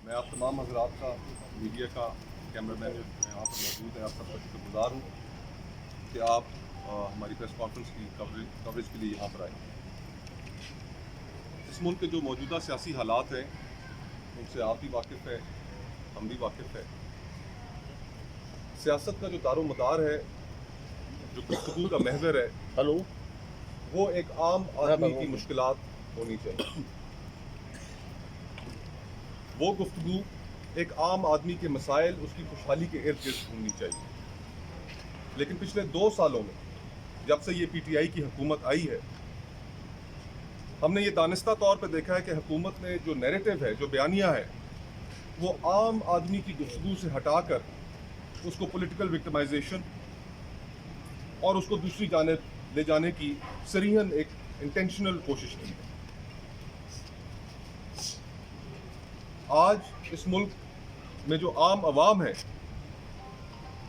मैं आप तमाम हजरात का, मीडिया का, कैमरा मैन जो यहाँ पर मौजूद है, आप सबका शुक्रगुजार हूँ कि आप हमारी प्रेस कॉन्फ्रेंस की कवरेज के लिए यहाँ पर आए। इस मुल्क के जो मौजूदा सियासी हालात हैं उनसे आप भी वाकिफ़ है, हम भी वाकिफ़ है। सियासत का जो दारोमदार है, जो गुफ्तगू का महवर है, वो एक आम आदमी की मुश्किलात होनी चाहिए। वो गुफ्तगू एक आम आदमी के मसाइल, उसकी खुशहाली के इर्द गिर्द होनी चाहिए। लेकिन पिछले 2 सालों में जब से ये PTI की हुकूमत आई है, हमने ये दानिस्ता तौर पर देखा है कि हुकूमत ने जो नैरेटिव है, जो बयानिया है, वो आम आदमी की गुफ्तगू से हटाकर उसको पॉलिटिकल विक्टिमाइजेशन और उसको दूसरी जानिब ले जाने की सरीहन एक इंटेंशनल कोशिश की है। आज इस मुल्क में जो आम अवाम है,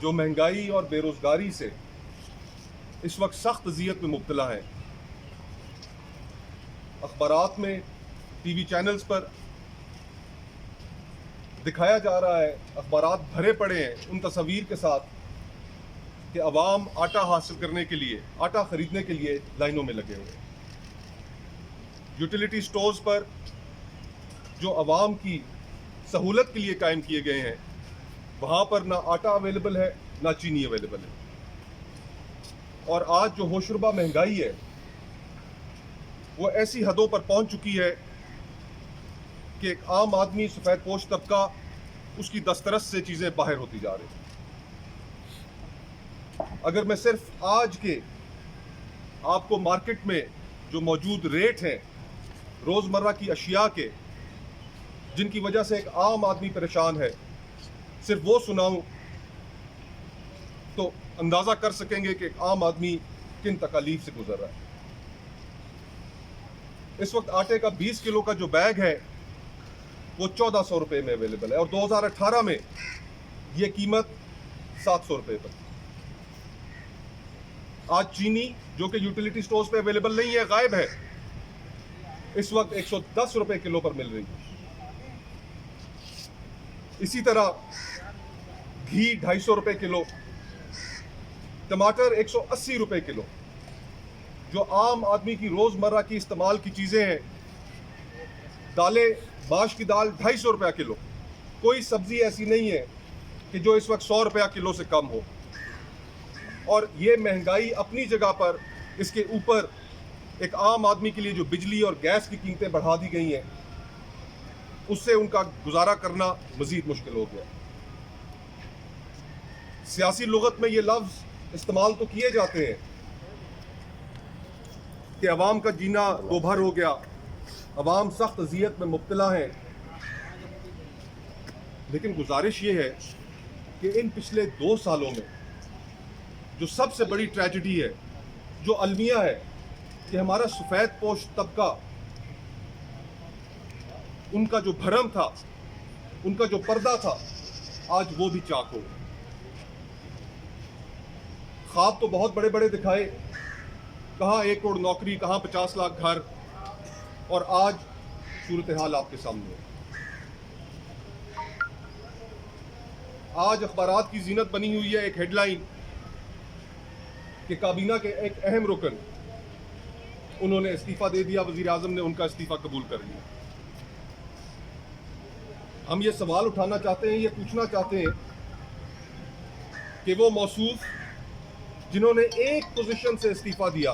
जो महंगाई और बेरोज़गारी से इस वक्त सख्त अज़ियत में मुब्तला है, अखबारात में, TV चैनल्स पर दिखाया जा रहा है, अखबारात भरे पड़े हैं उन तस्वीर के साथ कि अवाम आटा हासिल करने के लिए, आटा ख़रीदने के लिए लाइनों में लगे हुए हैं। यूटिलिटी स्टोर्स पर जो अवाम की सहूलत के लिए कायम किए गए हैं, वहाँ पर ना आटा अवेलेबल है, ना चीनी अवेलेबल है। और आज जो होशरुबा महंगाई है, वो ऐसी हदों पर पहुँच चुकी है कि एक आम आदमी, सफ़ेद पोश तबका, उसकी दस्तरस से चीज़ें बाहर होती जा रही हैं। अगर मैं सिर्फ आज के आपको मार्केट में जो मौजूद रेट हैं रोज़मर्रा की अशिया के, जिनकी वजह से एक आम आदमी परेशान है, सिर्फ वो सुनाऊं तो अंदाज़ा कर सकेंगे कि एक आम आदमी किन तकालीफ से गुजर रहा है। इस वक्त आटे का 20 किलो का जो बैग है वो 1400 रुपये में अवेलेबल है और 2018 में ये कीमत 700 रुपये पर। आज चीनी जो कि यूटिलिटी स्टोर्स पे अवेलेबल नहीं है, गायब है, इस वक्त 110 रुपये किलो पर मिल रही है। इसी तरह घी 250 रुपये किलो, टमाटर 180 रुपये किलो। जो आम आदमी की रोज़मर्रा की इस्तेमाल की चीज़ें हैं, दालें, माश की दाल 250 रुपया किलो। कोई सब्ज़ी ऐसी नहीं है कि जो इस वक्त 100 रुपया किलो से कम हो। और ये महंगाई अपनी जगह पर, इसके ऊपर एक आम आदमी के लिए जो बिजली और गैस की कीमतें बढ़ा दी गई हैं, उससे उनका गुजारा करना मज़ीद मुश्किल हो गया। सियासी लुगत में ये लफ्ज़ इस्तेमाल तो किए जाते हैं कि अवाम का जीना दोभर हो गया, अवाम सख्त अज़ियत में मुब्तला है। लेकिन गुजारिश ये है कि इन पिछले 2 सालों में जो सबसे बड़ी ट्रेजेडी है, जो अलमिया है कि हमारा सफ़ेद पोश तबका, उनका जो भरम था, उनका जो पर्दा था, आज वो भी चाक हो। ख्वाब तो बहुत बड़े बड़े दिखाए, कहाँ 1 करोड़ नौकरी, कहाँ 50 लाख घर, और आज सूरत हाल आपके सामने है। आज अखबारात की जीनत बनी हुई है एक हेडलाइन कि काबीना के एक अहम रुकन, उन्होंने इस्तीफा दे दिया, वज़ीर आज़म ने उनका इस्तीफा कबूल कर लिया। हम ये सवाल उठाना चाहते हैं, ये पूछना चाहते हैं कि वो मौसूफ जिन्होंने एक पोजीशन से इस्तीफा दिया,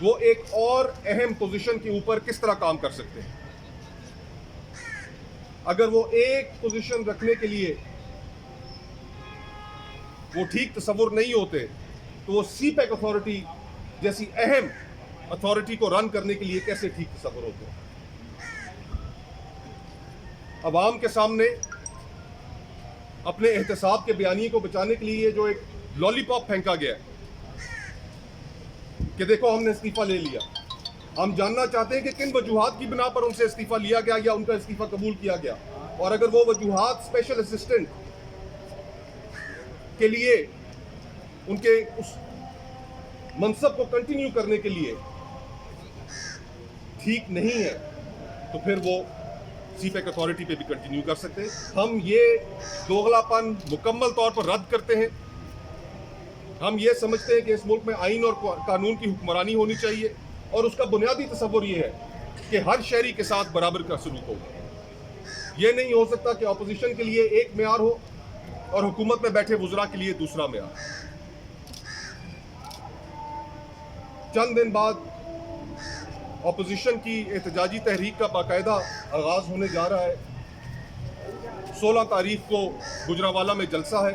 वो एक और अहम पोजीशन के ऊपर किस तरह काम कर सकते हैं। अगर वो एक पोजीशन रखने के लिए वो ठीक तसव्वुर नहीं होते, तो वो CPEC अथॉरिटी जैसी अहम अथॉरिटी को रन करने के लिए कैसे ठीक तसव्वुर होते हैं। अवाम के सामने अपने एहतसाब के बयानी को बचाने के लिए जो एक लॉलीपॉप फेंका गया कि देखो हमने इस्तीफा ले लिया। हम जानना चाहते हैं कि किन वजूहात की बिना पर उनसे इस्तीफा लिया गया या उनका इस्तीफा कबूल किया गया, और अगर वो वजूहात स्पेशल असिस्टेंट के लिए, उनके उस मनसब को कंटिन्यू करने के लिए ठीक नहीं है, तो फिर वो सी पैक अथॉरिटी पे भी कंटिन्यू कर सकते हैं। हम ये दोगलापन मुकम्मल तौर पर रद्द करते हैं। हम ये समझते हैं कि इस मुल्क में आइन और कानून की हुक्मरानी होनी चाहिए और उसका बुनियादी तसव्वुर ये है कि हर शहरी के साथ बराबर का सलूक होगा। ये नहीं हो सकता कि अपोजिशन के लिए एक मेयार हो और हुकूमत में बैठे वुज़रा के लिए दूसरा मेयार। चंद दिन बाद अपोजिशन की एहतजाजी तहरीक का बाकायदा आगाज़ होने जा रहा है। 16 तारीख को गुजरांवाला में जलसा है।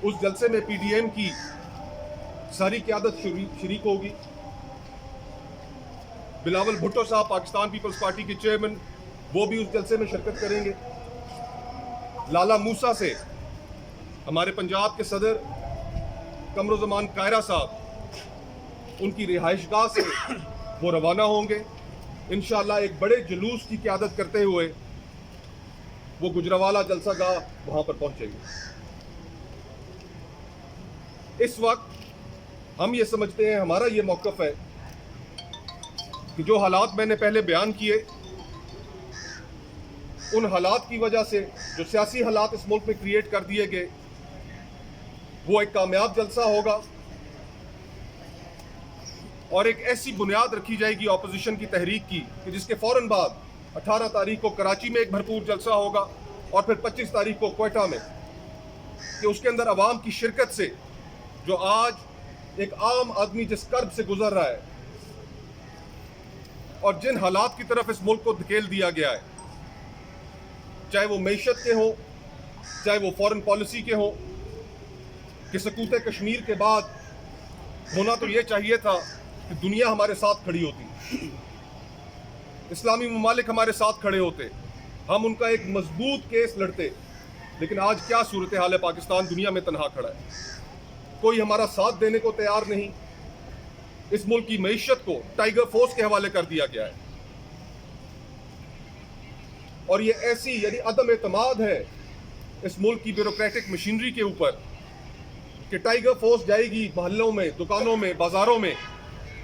उस जलसे में PDM की सारी क़यादत शरीक होगी। बिलावल भुट्टो साहब पाकिस्तान पीपल्स पार्टी के चेयरमैन, वो भी उस जलसे में शिरकत करेंगे। लाला मूसा से हमारे पंजाब के सदर कमरुज़्ज़मान कायरा साहब, उनकी रिहाइशगाह से वो रवाना होंगे। इंशाअल्लाह एक बड़े जुलूस की क़यादत करते हुए वो गुजरांवाला जलसागाह वहाँ पर पहुँचेंगे। इस वक्त हम ये समझते हैं, हमारा ये मौक़िफ़ है कि जो हालात मैंने पहले बयान किए, उन हालात की वजह से जो सियासी हालात इस मुल्क में क्रिएट कर दिए गए, वो एक कामयाब जलसा होगा और एक ऐसी बुनियाद रखी जाएगी अपोजिशन की तहरीक की कि जिसके फ़ौरन बाद 18 तारीख को कराची में एक भरपूर जलसा होगा और फिर 25 तारीख को क्वेटा में, कि उसके अंदर अवाम की शिरकत से जो आज एक आम आदमी जिस कर्ब से गुजर रहा है और जिन हालात की तरफ इस मुल्क को धकेल दिया गया है, चाहे वो मईशत के हों, चाहे वो फॉरेन पॉलिसी के हों, कि सकूत कश्मीर के बाद होना तो ये चाहिए था कि दुनिया हमारे साथ खड़ी होती, इस्लामी ममालिक हमारे साथ खड़े होते, हम उनका एक मजबूत केस लड़ते। लेकिन आज क्या सूरत हाल है, पाकिस्तान दुनिया में तनहा खड़ा है, कोई हमारा साथ देने को तैयार नहीं। इस मुल्क की मईशत को टाइगर फोर्स के हवाले कर दिया गया है और ये ऐसी यानी अदम एतमाद है इस मुल्क की ब्यूरोक्रेटिक मशीनरी के ऊपर कि टाइगर फोर्स जाएगी मोहल्लों में, दुकानों में, बाजारों में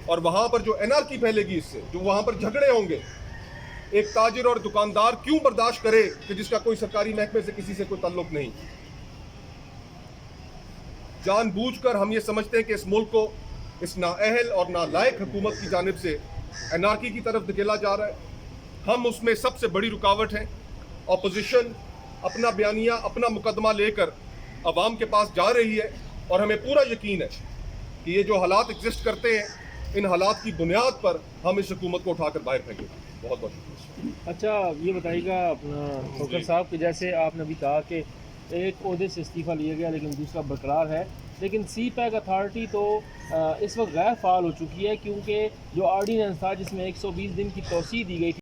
और वहाँ पर जो एनार्की फैलेगी, इससे जो वहाँ पर झगड़े होंगे, एक ताजिर और दुकानदार क्यों बर्दाश्त करे कि जिसका कोई सरकारी महकमे से किसी से कोई ताल्लुक नहीं। जानबूझकर हम ये समझते हैं कि इस मुल्क को इस नाअहल और नालायक हुकूमत की जानिब से एनार्की की तरफ धकेला जा रहा है। हम उसमें सबसे बड़ी रुकावट हैं। अपोजिशन अपना बयानिया, अपना मुकदमा लेकर अवाम के पास जा रही है और हमें पूरा यकीन है कि ये जो हालात एग्जिस्ट करते हैं, इन हालात की बुनियाद पर हम इस हुकूमत को उठाकर बाहर फेंकेंगे। बहुत बहुत शुक्रिया। अच्छा, ये बताइएगा अपना फखर साहब कि जैसे आपने अभी कहा कि एक ओहदे से इस्तीफ़ा लिया गया लेकिन दूसरा बरकरार है, लेकिन सी पैक अथॉरिटी तो इस वक्त गैर फ़ाल हो चुकी है, क्योंकि जो आर्डीनेंस था जिसमें 120 दिन की तोसी दी गई थी